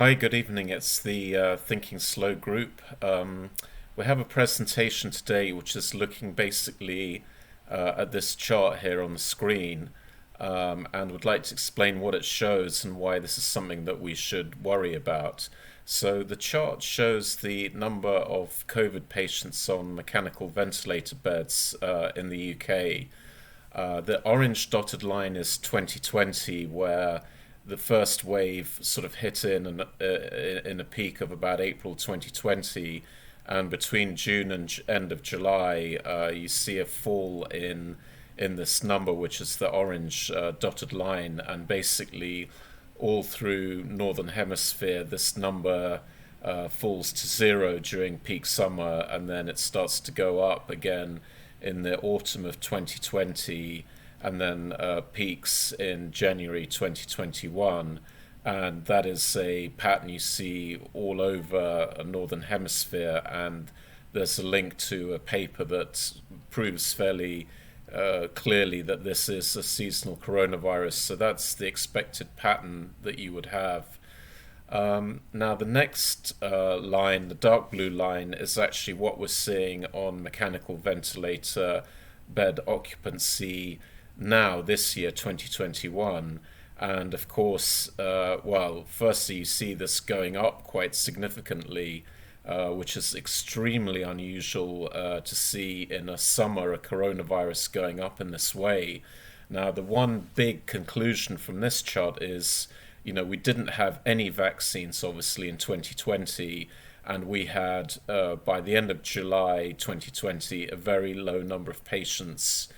Hi, good evening. It's the Thinking Slow group. We have a presentation today which is looking basically at this chart here on the screen and would like to explain what it shows and why this is something that we should worry about. So the chart shows the number of COVID patients on mechanical ventilator beds in the UK. The orange dotted line is 2020, where the first wave sort of hit in a peak of about April 2020, and between June and end of July, you see a fall in this number, which is the orange dotted line, and basically all through northern hemisphere, this number falls to zero during peak summer, and then it starts to go up again in the autumn of 2020, and then peaks in January 2021. And that is a pattern you see all over a northern hemisphere. And there's a link to a paper that proves fairly clearly that this is a seasonal coronavirus. So that's the expected pattern that you would have. Now the next line, the dark blue line, is actually what we're seeing on mechanical ventilator bed occupancy now this year, 2021. And of course, firstly you see this going up quite significantly, which is extremely unusual to see in a summer, a coronavirus going up in this way. Now the one big conclusion from this chart is, we didn't have any vaccines, obviously, in 2020, and we had, by the end of July 2020, a very low number of patients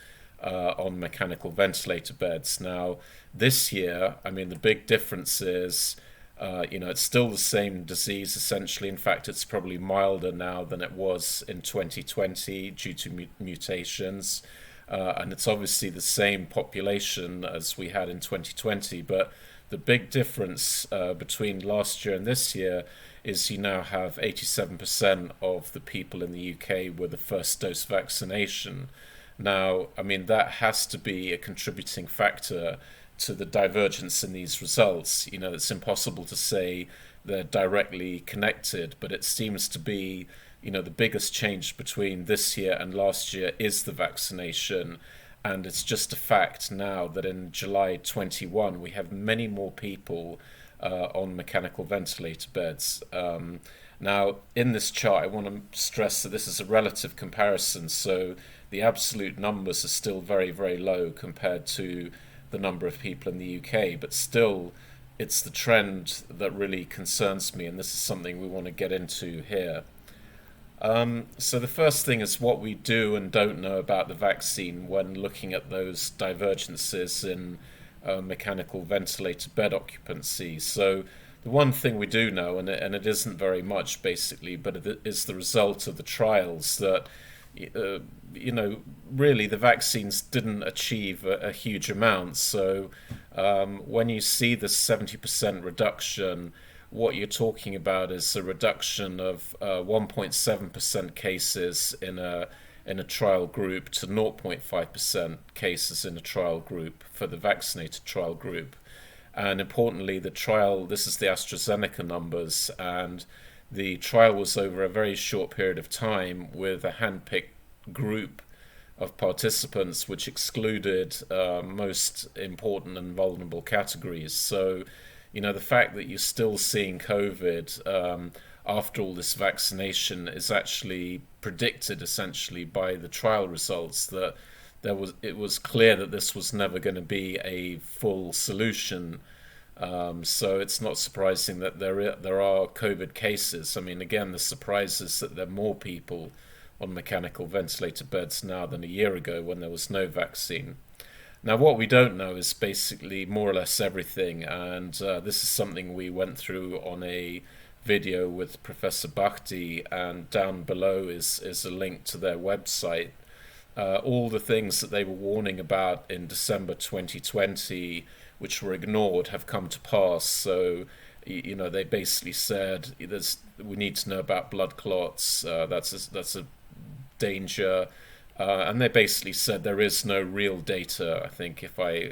on mechanical ventilator beds. Now, this year, the big difference is, it's still the same disease, essentially. In fact, it's probably milder now than it was in 2020 due to mutations. And it's obviously the same population as we had in 2020, but the big difference between last year and this year is you now have 87% of the people in the UK with a first dose vaccination. Now, that has to be a contributing factor to the divergence in these results. It's impossible to say they're directly connected, but it seems to be, the biggest change between this year and last year is the vaccination. And it's just a fact now that in July 21, we have many more people on mechanical ventilator beds. Now, in this chart, I want to stress that this is a relative comparison. So the absolute numbers are still very, very low compared to the number of people in the UK. But still, it's the trend that really concerns me. And this is something we want to get into here. So the first thing is what we do and don't know about the vaccine when looking at those divergences in mechanical ventilator bed occupancy. So the one thing we do know, and it isn't very much basically, but it is the result of the trials that, really the vaccines didn't achieve a huge amount. So when you see this 70% reduction, what you're talking about is a reduction of 1.7% cases in a trial group to 0.5% cases in a trial group for the vaccinated trial group. And importantly, the trial, this is the AstraZeneca numbers, and the trial was over a very short period of time with a hand-picked group of participants which excluded most important and vulnerable categories. So the fact that you're still seeing COVID after all this vaccination is actually predicted essentially by the trial results, that it was clear that this was never going to be a full solution. So it's not surprising that there are COVID cases. Again, the surprise is that there are more people on mechanical ventilator beds now than a year ago when there was no vaccine. Now, what we don't know is basically more or less everything, and this is something we went through on a video with Professor Bhakti, and down below is a link to their website. All the things that they were warning about in December 2020, which were ignored, have come to pass. So, they basically said we need to know about blood clots. That's a danger. And they basically said there is no real data. I think if I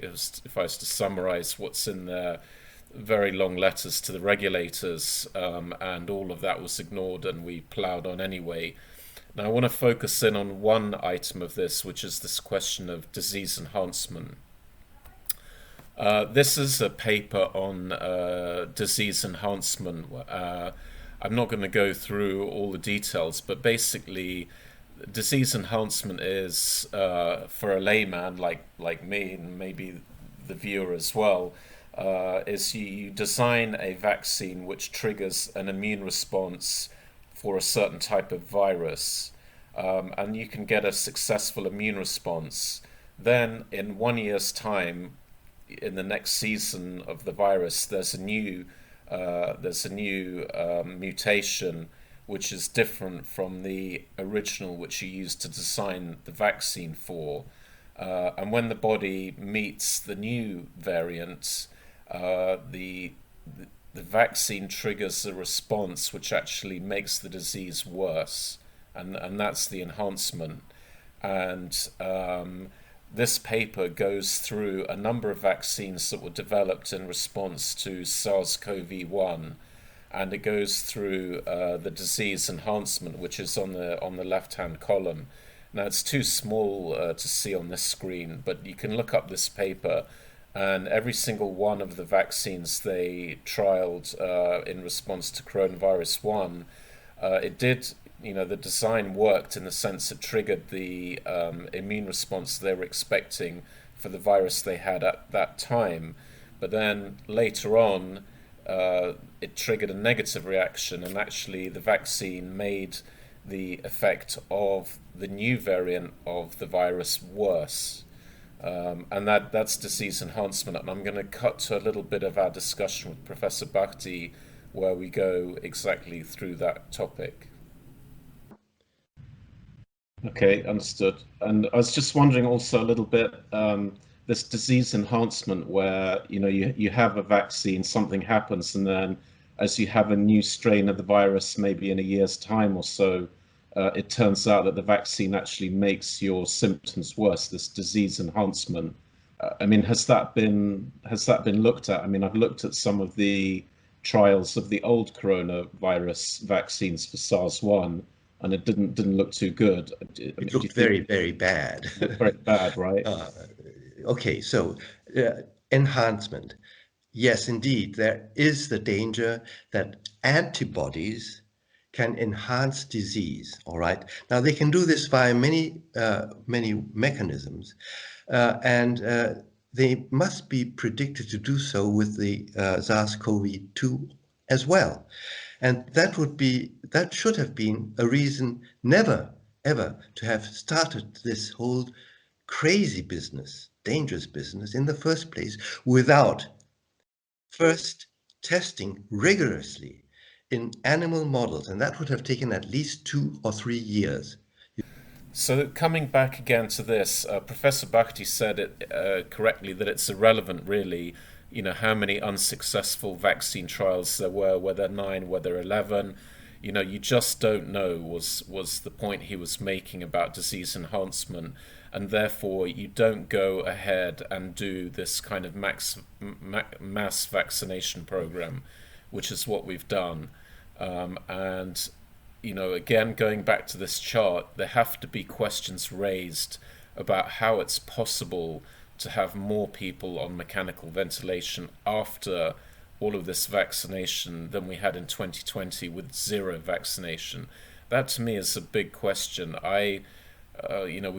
was to summarize what's in there, very long letters to the regulators, and all of that was ignored, and we ploughed on anyway. Now, I want to focus in on one item of this, which is this question of disease enhancement. This is a paper on disease enhancement. I'm not going to go through all the details, but basically, disease enhancement is, for a layman like me and maybe the viewer as well, is you design a vaccine which triggers an immune response for a certain type of virus, and you can get a successful immune response. Then, in 1 year's time, in the next season of the virus, there's a new mutation which is different from the original which you used to design the vaccine for. And when the body meets the new variant, the vaccine triggers a response which actually makes the disease worse, and that's the enhancement. And this paper goes through a number of vaccines that were developed in response to SARS-CoV-1, and it goes through the disease enhancement, which is on the left-hand column. Now, it's too small to see on this screen, but you can look up this paper, and every single one of the vaccines they trialed in response to coronavirus 1, it did, the design worked in the sense it triggered the immune response they were expecting for the virus they had at that time. But then later on, it triggered a negative reaction, and actually the vaccine made the effect of the new variant of the virus worse. And that's disease enhancement. And I'm going to cut to a little bit of our discussion with Professor Bhakti, where we go exactly through that topic. Okay, understood. And I was just wondering also a little bit, this disease enhancement where, you have a vaccine, something happens, and then as you have a new strain of the virus, maybe in a year's time or so, it turns out that the vaccine actually makes your symptoms worse, this disease enhancement. Has that been looked at? I've looked at some of the trials of the old coronavirus vaccines for SARS-1, and it didn't look too good. It looked very, very bad. Very bad, right? Okay, so enhancement. Yes, indeed, there is the danger that antibodies can enhance disease, all right? Now, they can do this via many mechanisms, and they must be predicted to do so with the SARS-CoV-2 as well. And that should have been a reason never, ever to have started this whole crazy business, dangerous business in the first place, without first testing rigorously in animal models. And that would have taken at least 2 or 3 years. So coming back again to this, Professor Bhakti said it correctly, that it's irrelevant really, how many unsuccessful vaccine trials there were there 9, were there 11. You just don't know, was the point he was making about disease enhancement, and therefore you don't go ahead and do this kind of mass vaccination program, which is what we've done. And again, going back to this chart, there have to be questions raised about how it's possible to have more people on mechanical ventilation after all of this vaccination than we had in 2020 with 0 vaccination. That to me is a big question. We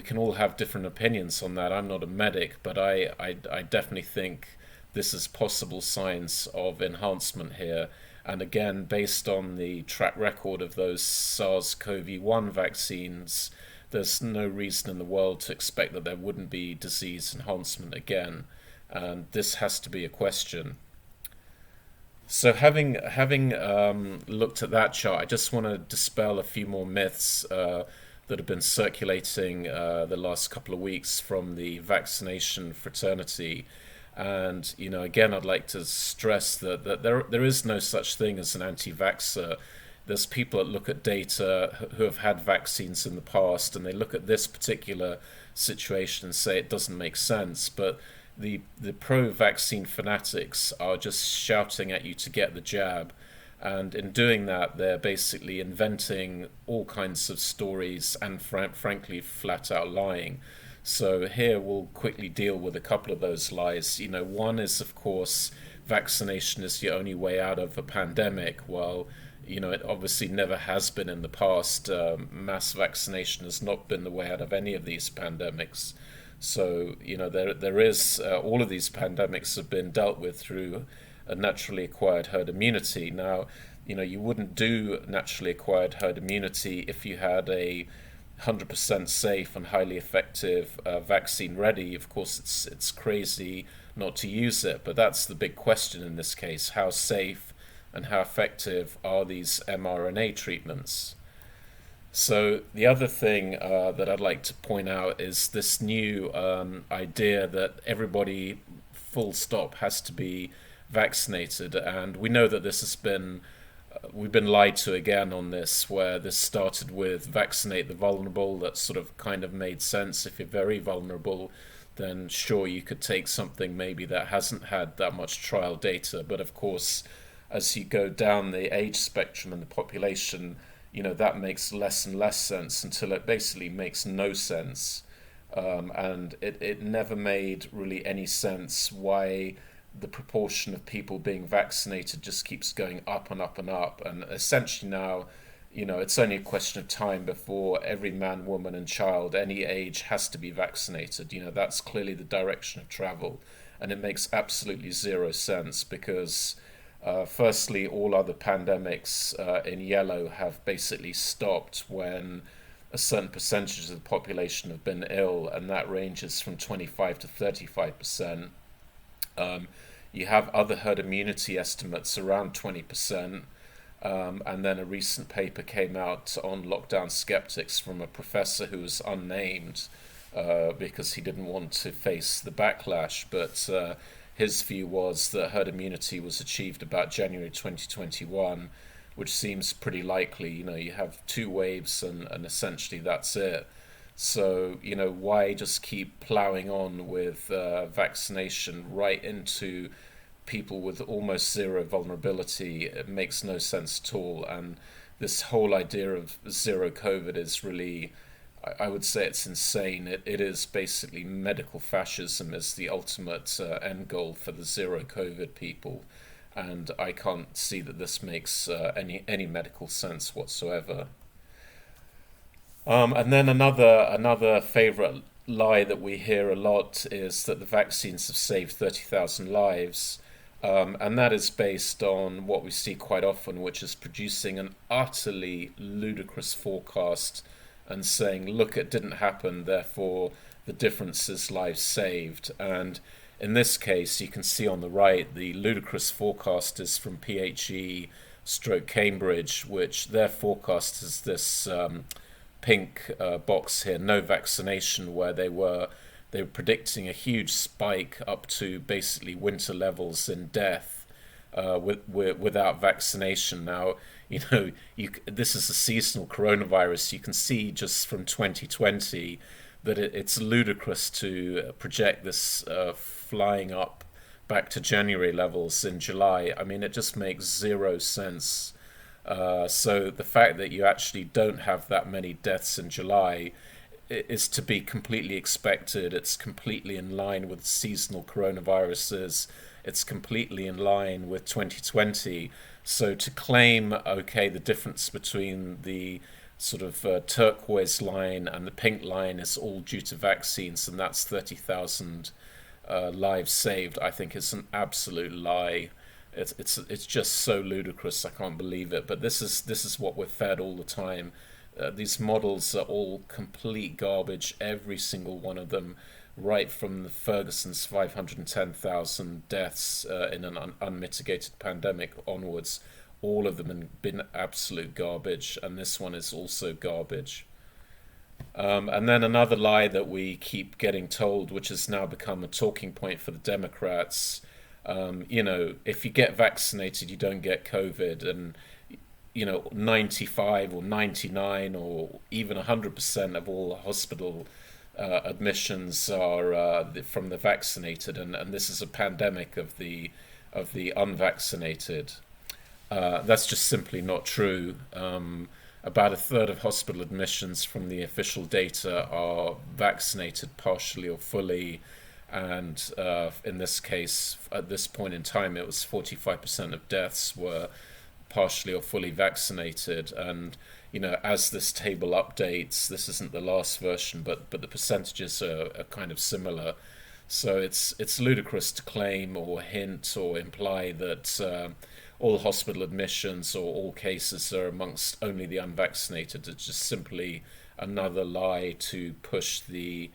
can all have different opinions on that. I'm not a medic, but I definitely think this is possible signs of enhancement here. And again, based on the track record of those SARS-CoV-1 vaccines, there's no reason in the world to expect that there wouldn't be disease enhancement again. And this has to be a question. So having looked at that chart, I just want to dispel a few more myths that have been circulating the last couple of weeks from the vaccination fraternity. And again, I'd like to stress that there is no such thing as an anti-vaxxer. There's people that look at data who have had vaccines in the past, and they look at this particular situation and say it doesn't make sense. But the pro-vaccine fanatics are just shouting at you to get the jab. And in doing that, they're basically inventing all kinds of stories and frankly, flat out lying. So here we'll quickly deal with a couple of those lies. One is, of course, vaccination is the only way out of a pandemic. Well, it obviously never has been in the past. Mass vaccination has not been the way out of any of these pandemics. So, there is, all of these pandemics have been dealt with through a naturally acquired herd immunity. Now, you wouldn't do naturally acquired herd immunity if you had a 100% safe and highly effective vaccine ready. Of course, it's crazy not to use it, but that's the big question in this case. How safe and how effective are these mRNA treatments? So the other thing that I'd like to point out is this new idea that everybody, full stop, has to be vaccinated. And we know that this has been, we've been lied to again on this, where this started with vaccinate the vulnerable. That sort of kind of made sense. If you're very vulnerable, then sure, you could take something maybe that hasn't had that much trial data. But of course, as you go down the age spectrum in the population, that makes less and less sense until it basically makes no sense. And it never made really any sense why the proportion of people being vaccinated just keeps going up and up and up. And essentially now, it's only a question of time before every man, woman, and child, any age, has to be vaccinated. That's clearly the direction of travel. And it makes absolutely zero sense because firstly, all other pandemics in yellow have basically stopped when a certain percentage of the population have been ill, and that ranges from 25 to 35%. You have other herd immunity estimates around 20%. And then a recent paper came out on lockdown skeptics from a professor who was unnamed because he didn't want to face the backlash. But his view was that herd immunity was achieved about January 2021, which seems pretty likely. You have two waves and essentially that's it. So, why just keep plowing on with vaccination right into people with almost zero vulnerability? It makes no sense at all. And this whole idea of zero COVID is really, I would say it's insane. It is basically medical fascism is the ultimate end goal for the zero COVID people. And I can't see that this makes any medical sense whatsoever. And then another favourite lie that we hear a lot is that the vaccines have saved 30,000 lives. And that is based on what we see quite often, which is producing an utterly ludicrous forecast and saying, look, it didn't happen, therefore the difference is lives saved. And in this case, you can see on the right, the ludicrous forecast is from PHE stroke Cambridge, which their forecast is this pink box here, no vaccination, where they were predicting a huge spike up to basically winter levels in death without vaccination. Now, this is a seasonal coronavirus. You can see just from 2020 that it's ludicrous to project this flying up back to January levels in July. I mean, it just makes zero sense. So the fact that you actually don't have that many deaths in July is to be completely expected. It's completely in line with seasonal coronaviruses. It's completely in line with 2020. So to claim, okay, the difference between the sort of turquoise line and the pink line is all due to vaccines, and that's 30,000 lives saved, I think is an absolute lie. It's just so ludicrous. I can't believe it. But this is what we're fed all the time. These models are all complete garbage, every single one of them, right from the Ferguson's 510,000 deaths in an unmitigated pandemic onwards. All of them have been absolute garbage, and this one is also garbage. And then another lie that we keep getting told, which has now become a talking point for the Democrats, if you get vaccinated, you don't get COVID, and 95 or 99 or even 100% of all hospital admissions are from the vaccinated, and this is a pandemic of the unvaccinated. That's just simply not true. About a third of hospital admissions from the official data are vaccinated partially or fully, and in this case, at this point in time, it was 45% of deaths were partially or fully vaccinated. And as this table updates, this isn't the last version, but the percentages are kind of similar. So it's ludicrous to claim or hint or imply that all hospital admissions or all cases are amongst only the unvaccinated. It's just simply another lie to push the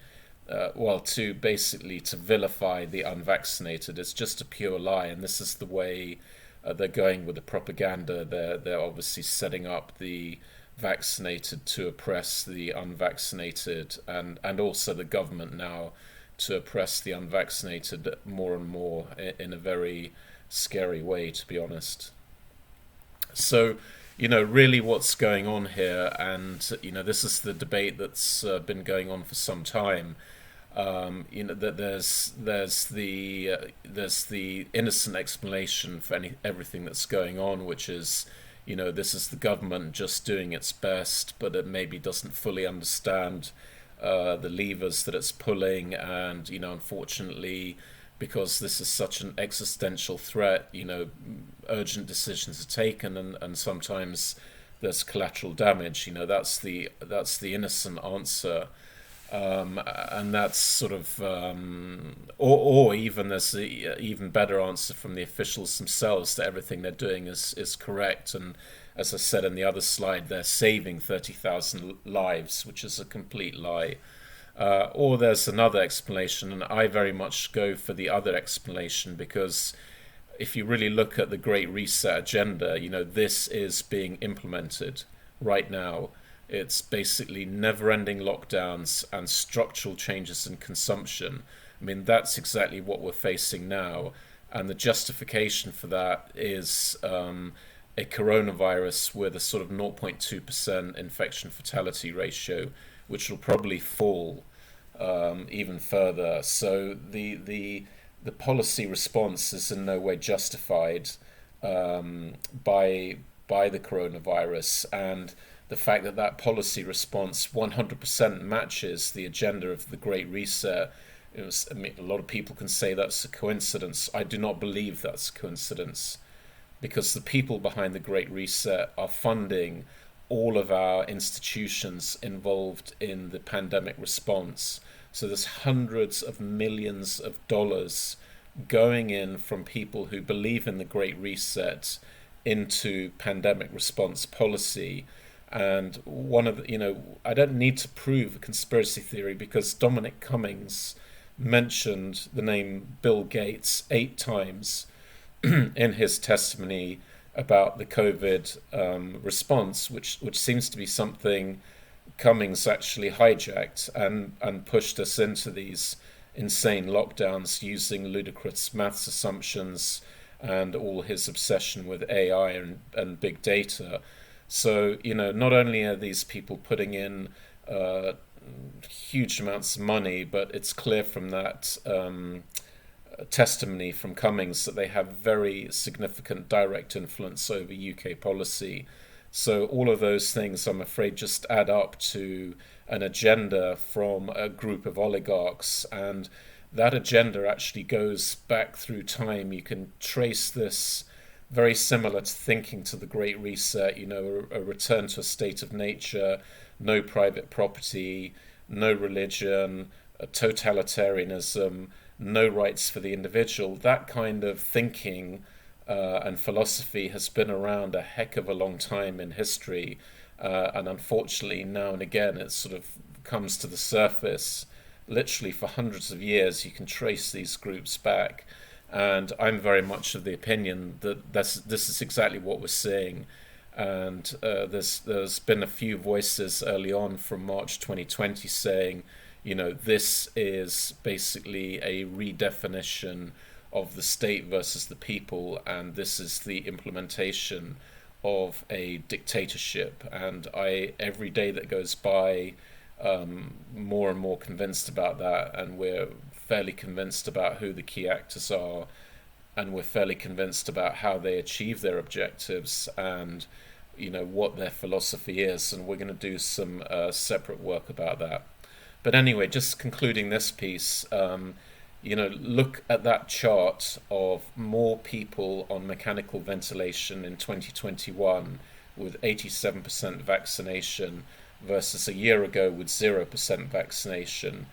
to basically to vilify the unvaccinated. It's just a pure lie, and this is the way they're going with the propaganda. They're obviously setting up the vaccinated to oppress the unvaccinated, and also the government now to oppress the unvaccinated more and more in a very scary way, to be honest. So, really what's going on here, and, this is the debate that's been going on for some time. That there's the innocent explanation for everything that's going on, which is, this is the government just doing its best, but it maybe doesn't fully understand the levers that it's pulling, and unfortunately, because this is such an existential threat, urgent decisions are taken, and sometimes there's collateral damage. That's the innocent answer. And that's sort of, or even there's the even better answer from the officials themselves, that everything they're doing is correct. And as I said in the other slide, they're saving 30,000 lives, which is a complete lie. Or there's another explanation, and I very much go for the other explanation, because if you really look at the Great Reset agenda, this is being implemented right now. It's basically never-ending lockdowns and structural changes in consumption. I mean, that's exactly what we're facing now. And the justification for that is a coronavirus with a sort of 0.2% infection fatality ratio, which will probably fall even further. So the policy response is in no way justified by the coronavirus, and the fact that that policy response 100% matches the agenda of the Great Reset. I mean, a lot of people can say that's a coincidence. I do not believe that's a coincidence, because the people behind the Great Reset are funding all of our institutions involved in the pandemic response. So there's hundreds of millions of dollars going in from people who believe in the Great Reset into pandemic response policy. And one of the, I don't need to prove a conspiracy theory, because Dominic Cummings mentioned the name Bill Gates 8 times in his testimony about the COVID response, which seems to be something Cummings actually hijacked and pushed us into these insane lockdowns using ludicrous maths assumptions and all his obsession with AI and big data. So, not only are these people putting in huge amounts of money, but it's clear from that testimony from Cummings that they have very significant direct influence over UK policy. So all of those things, I'm afraid, just add up to an agenda from a group of oligarchs, and that agenda actually goes back through time. You can trace this very similar to thinking to the Great Reset, a return to a state of nature, no private property, no religion, a totalitarianism, no rights for the individual. That kind of thinking and philosophy has been around a heck of a long time in history, and unfortunately now and again it sort of comes to the surface. Literally for hundreds of years you can trace these groups back, and I'm very much of the opinion that this is exactly what we're seeing. And there's been a few voices early on from March 2020 saying, this is basically a redefinition of the state versus the people, and this is the implementation of a dictatorship. And every day that goes by, more and more convinced about that, and we're fairly convinced about who the key actors are, and we're fairly convinced about how they achieve their objectives, and what their philosophy is, and we're going to do some separate work about that. But anyway, just concluding this piece, look at that chart of more people on mechanical ventilation in 2021 with 87% vaccination versus a year ago with 0% vaccination.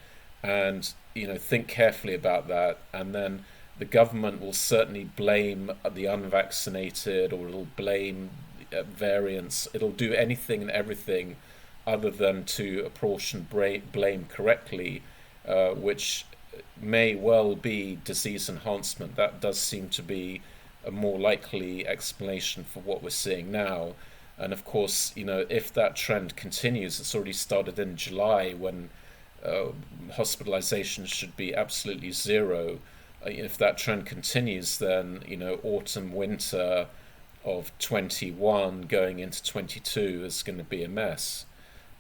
And, think carefully about that. And then the government will certainly blame the unvaccinated, or it'll blame variants. It'll do anything and everything other than to apportion blame correctly, which may well be disease enhancement. That does seem to be a more likely explanation for what we're seeing now. And of course, if that trend continues, it's already started in July when hospitalizations should be absolutely zero. If that trend continues, then autumn winter of 21 going into 22 is going to be a mess.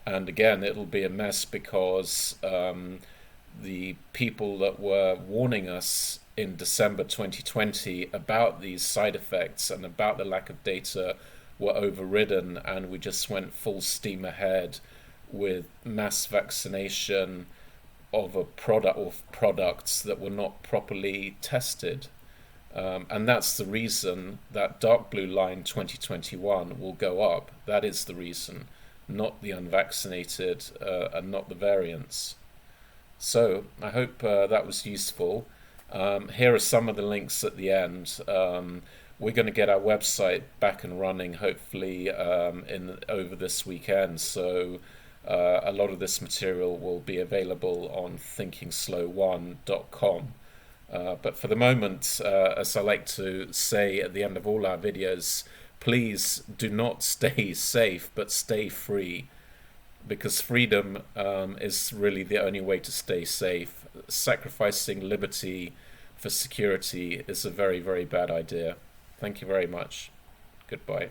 And again, it'll be a mess because the people that were warning us in December 2020 about these side effects and about the lack of data were overridden, and we just went full steam ahead with mass vaccination of a product or products that were not properly tested. And that's the reason that dark blue line 2021 will go up. That is the reason, not the unvaccinated and not the variants. So I hope that was useful. Here are some of the links at the end. We're going to get our website back and running hopefully over this weekend. So a lot of this material will be available on thinkingslow1.com. But for the moment, as I like to say at the end of all our videos, please do not stay safe, but stay free. Because freedom is really the only way to stay safe. Sacrificing liberty for security is a very, very bad idea. Thank you very much. Goodbye.